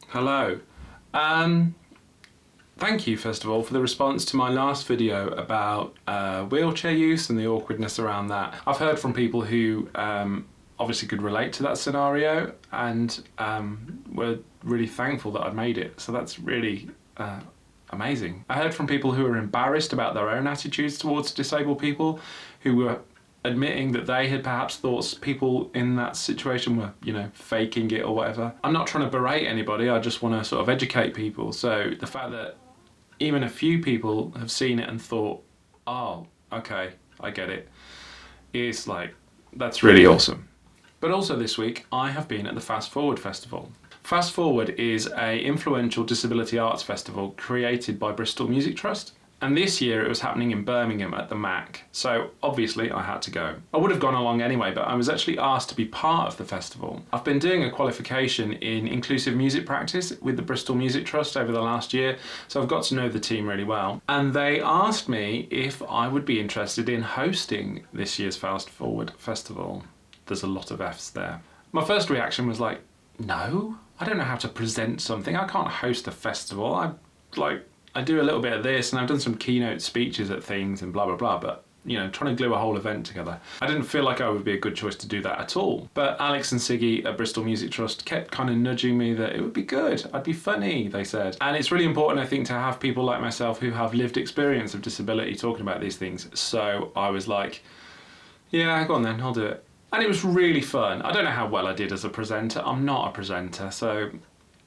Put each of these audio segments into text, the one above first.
Hello. Thank you, first of all, for the response to my last video about wheelchair use and the awkwardness around that. I've heard from people who obviously could relate to that scenario and were really thankful that I'd made it. So that's really amazing. I heard from people who were embarrassed about their own attitudes towards disabled people, who were admitting that they had perhaps thought people in that situation were, faking it or whatever. I'm not trying to berate anybody, I just want to sort of educate people. So the fact that even a few people have seen it and thought, oh, okay, I get it, is like, that's really awesome. But also this week, I have been at the FastForward Festival. FastForward is an influential disability arts festival created by Bristol Music Trust. And this year it was happening in Birmingham at the MAC, so obviously I had to go. I would have gone along anyway, but I was actually asked to be part of the festival. I've been doing a qualification in inclusive music practice with the Bristol Music Trust over the last year, so I've got to know the team really well. And they asked me if I would be interested in hosting this year's FastForward Festival. There's a lot of F's there. My first reaction was like, no, I don't know how to present something. I can't host a festival. I do a little bit of this and I've done some keynote speeches at things and blah, blah, blah, but trying to glue a whole event together. I didn't feel like I would be a good choice to do that at all. But Alex and Siggy at Bristol Music Trust kept kind of nudging me that it would be good, I'd be funny, they said. And it's really important, I think, to have people like myself who have lived experience of disability talking about these things. So I was like, yeah, go on then, I'll do it. And it was really fun. I don't know how well I did as a presenter. I'm not a presenter, so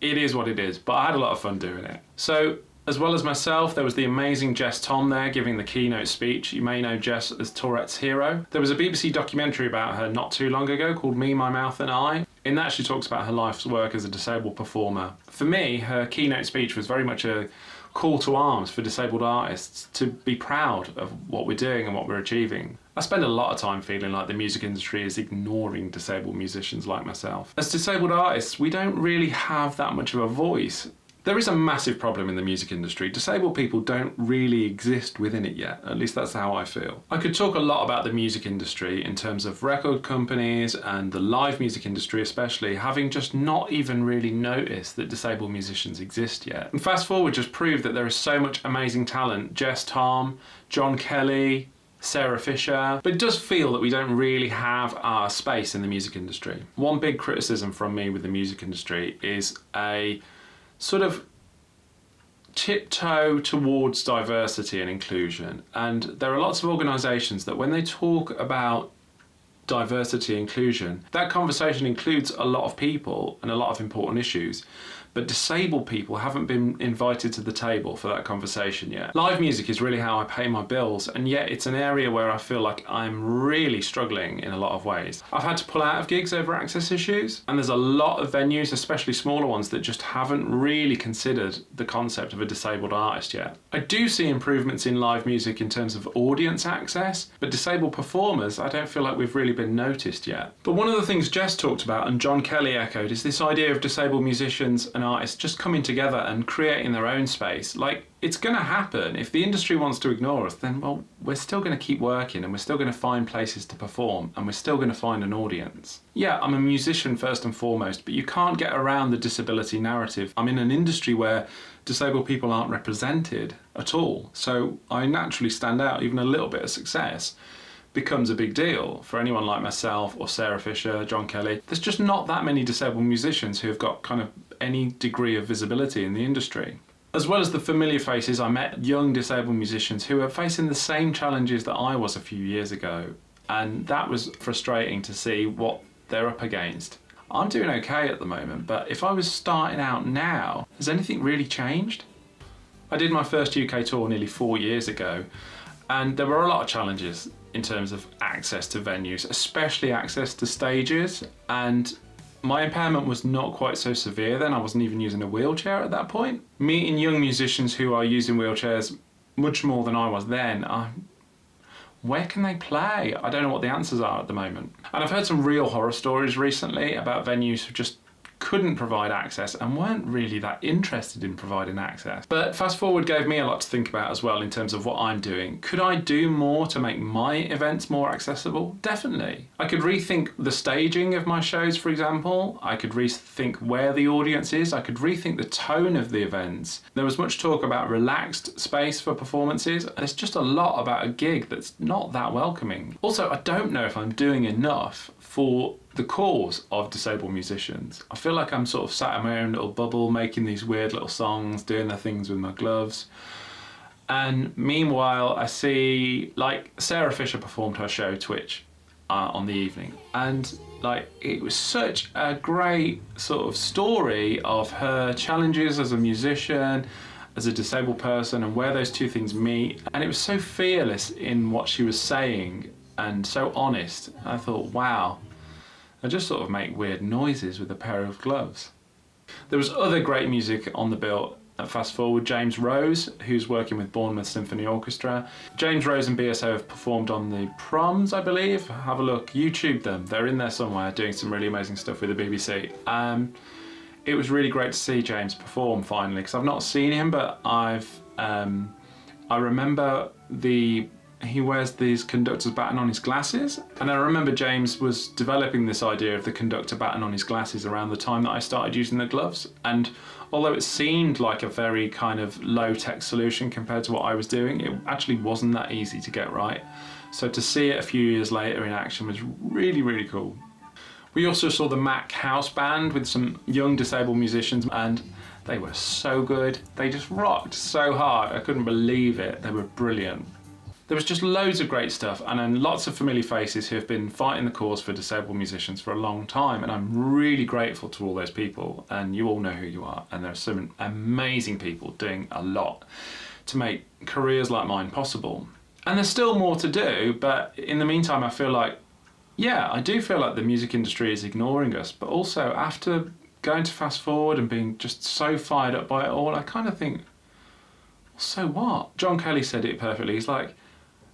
it is what it is, but I had a lot of fun doing it. So, as well as myself, there was the amazing Jess Tom there giving the keynote speech. You may know Jess as Tourette's hero. There was a BBC documentary about her not too long ago called Me, My Mouth and I. In that she talks about her life's work as a disabled performer. For me, her keynote speech was very much a call to arms for disabled artists to be proud of what we're doing and what we're achieving. I spend a lot of time feeling like the music industry is ignoring disabled musicians like myself. As disabled artists, we don't really have that much of a voice. There is a massive problem in the music industry. Disabled people don't really exist within it yet. At least that's how I feel. I could talk a lot about the music industry in terms of record companies and the live music industry especially, having just not even really noticed that disabled musicians exist yet. And FastForward just proved that there is so much amazing talent. Jess Tom, John Kelly, Sarah Fisher, but it does feel that we don't really have our space in the music industry. One big criticism from me with the music industry is a sort of tiptoe towards diversity and inclusion. And there are lots of organisations that when they talk about diversity and inclusion, that conversation includes a lot of people and a lot of important issues. But disabled people haven't been invited to the table for that conversation yet. Live music is really how I pay my bills, and yet it's an area where I feel like I'm really struggling in a lot of ways. I've had to pull out of gigs over access issues, and there's a lot of venues, especially smaller ones, that just haven't really considered the concept of a disabled artist yet. I do see improvements in live music in terms of audience access, but disabled performers, I don't feel like we've really been noticed yet. But one of the things Jess talked about and John Kelly echoed is this idea of disabled musicians and artists just coming together and creating their own space. Like, it's going to happen. If the industry wants to ignore us, then, well, we're still going to keep working and we're still going to find places to perform and we're still going to find an audience. Yeah, I'm a musician first and foremost, but you can't get around the disability narrative. I'm in an industry where disabled people aren't represented at all. So I naturally stand out. Even a little bit of success becomes a big deal for anyone like myself or Sarah Fisher, John Kelly. There's just not that many disabled musicians who have got kind of any degree of visibility in the industry. As well as the familiar faces, I met young disabled musicians who are facing the same challenges that I was a few years ago, and that was frustrating to see what they're up against. I'm doing okay at the moment, but if I was starting out now, has anything really changed? I did my first UK tour nearly 4 years ago, and there were a lot of challenges in terms of access to venues, especially access to stages, and my impairment was not quite so severe then. I wasn't even using a wheelchair at that point. Meeting young musicians who are using wheelchairs much more than I was then, where can they play? I don't know what the answers are at the moment. And I've heard some real horror stories recently about venues who just couldn't provide access and weren't really that interested in providing access. But FastForward gave me a lot to think about as well in terms of what I'm doing. Could I do more to make my events more accessible? Definitely. I could rethink the staging of my shows, for example. I could rethink where the audience is. I could rethink the tone of the events. There was much talk about relaxed space for performances. There's just a lot about a gig that's not that welcoming. Also, I don't know if I'm doing enough for the cause of disabled musicians. I feel like I'm sort of sat in my own little bubble, making these weird little songs, doing the things with my gloves. And meanwhile, I see, like, Sarah Fisher performed her show Twitch on the evening, and like, it was such a great sort of story of her challenges as a musician, as a disabled person, and where those two things meet. And it was so fearless in what she was saying and so honest. I thought, wow, I just sort of make weird noises with a pair of gloves. There was other great music on the bill at FastForward. James Rose, who's working with Bournemouth Symphony Orchestra. James Rose and BSO have performed on the Proms, I believe. Have a look, YouTube them. They're in there somewhere doing some really amazing stuff with the BBC. It was really great to see James perform finally, because I've not seen him, but I remember he wears these conductor's baton on his glasses, and I remember James was developing this idea of the conductor baton on his glasses around the time that I started using the gloves. And although it seemed like a very kind of low-tech solution compared to what I was doing, it actually wasn't that easy to get right. So to see it a few years later in action was really, really cool. We also saw the Mac House Band with some young disabled musicians, and they were so good. They just rocked so hard. I couldn't believe it. They were brilliant. There was just loads of great stuff, and then lots of familiar faces who have been fighting the cause for disabled musicians for a long time, and I'm really grateful to all those people, and you all know who you are, and there are some amazing people doing a lot to make careers like mine possible. And there's still more to do, but in the meantime I feel like, yeah, I do feel like the music industry is ignoring us, but also after going to FastForward and being just so fired up by it all, I kind of think, well, so what? John Kelly said it perfectly. He's like,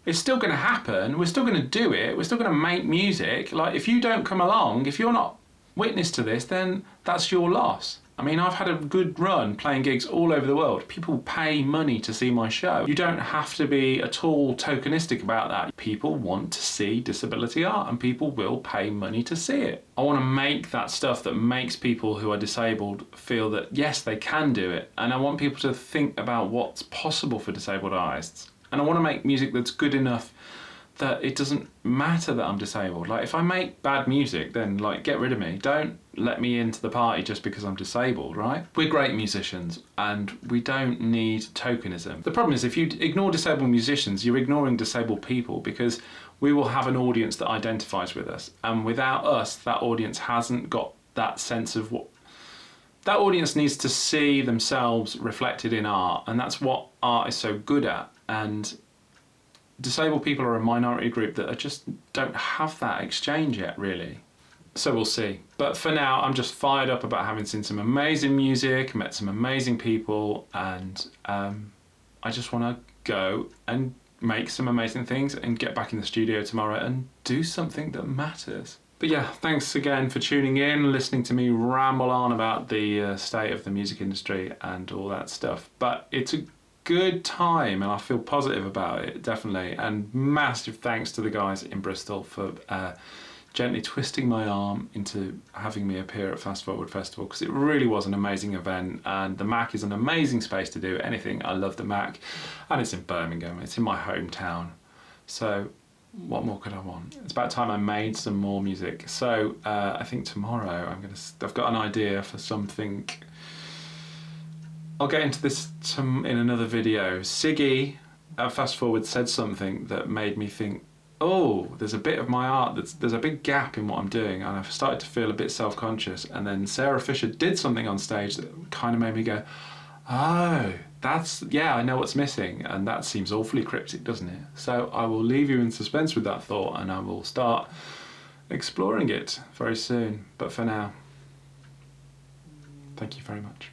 it's still going to happen, we're still going to do it, we're still going to make music. Like, if you don't come along, if you're not witness to this, then that's your loss. I mean, I've had a good run playing gigs all over the world. People pay money to see my show. You don't have to be at all tokenistic about that. People want to see disability art, and people will pay money to see it. I want to make that stuff that makes people who are disabled feel that, yes, they can do it. And I want people to think about what's possible for disabled artists. And I want to make music that's good enough that it doesn't matter that I'm disabled. Like, if I make bad music, then, like, get rid of me. Don't let me into the party just because I'm disabled, right? We're great musicians, and we don't need tokenism. The problem is, if you ignore disabled musicians, you're ignoring disabled people, because we will have an audience that identifies with us. And without us, that audience hasn't got that sense of what... That audience needs to see themselves reflected in art, and that's what art is so good at. And disabled people are a minority group that just don't have that exchange yet, really. So we'll see. But for now, I'm just fired up about having seen some amazing music, met some amazing people, and I just want to go and make some amazing things and get back in the studio tomorrow and do something that matters. But yeah, thanks again for tuning in, listening to me ramble on about the state of the music industry and all that stuff. But it's a good time, and I feel positive about it, definitely. And massive thanks to the guys in Bristol for gently twisting my arm into having me appear at FastForward Festival, because it really was an amazing event, and the Mac is an amazing space to do anything. I love the Mac, and it's in Birmingham, it's in my hometown, so what more could I want? It's about time I made some more music. So I think tomorrow I've got an idea for something. I'll get into this in another video. Siggy at FastForward said something that made me think, oh, there's a bit of my art, there's a big gap in what I'm doing, and I've started to feel a bit self-conscious. And then Sarah Fisher did something on stage that kind of made me go, oh, yeah, I know what's missing, and that seems awfully cryptic, doesn't it? So I will leave you in suspense with that thought, and I will start exploring it very soon. But for now, thank you very much.